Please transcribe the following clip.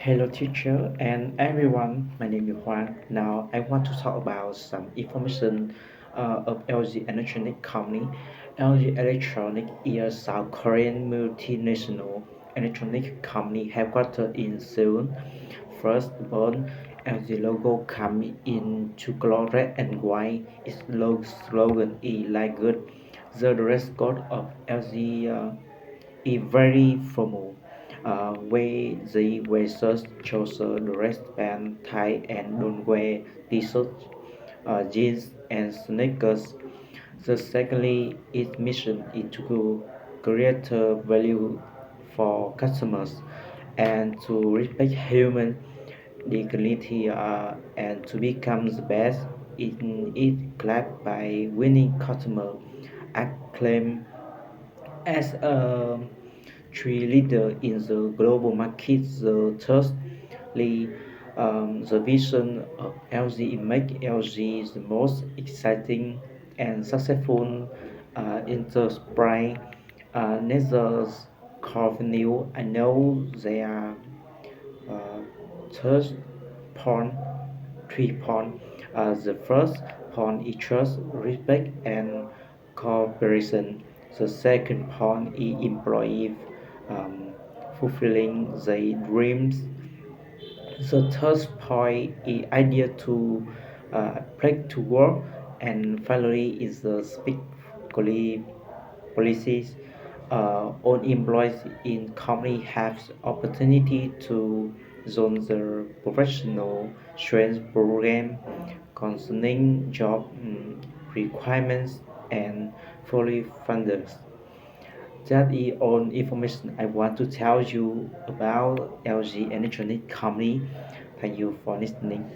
Hello, teacher and everyone. My name is Juan. Now, I want to talk about some information of LG Electronic Company. LG Electronic is a South Korean multinational electronic company headquartered in Seoul. First born, LG logo comes in two colors, red and white. Its slogan is like good. The dress code of LG is very formal. Where the wearers chose the wristband tie and don't wear t-shirts, jeans, and sneakers. The secondly, its mission is to create value for customers and to respect human dignity and to become the best in its class by winning customer acclaim as a tree leader in the global market. Thirdly, the vision of LG make LG the most exciting and successful enterprise. Neither Corvinal, I know they are uh, third point, 3 point. The first point is trust, respect, and cooperation. The second point is employee um, fulfilling their dreams. The third point is idea to break to work, and finally is the speak policies. All employees in company have opportunity to join the professional training program concerning job requirements and fully funded. That is all information I want to tell you about LG Electronic Company. Thank you for listening.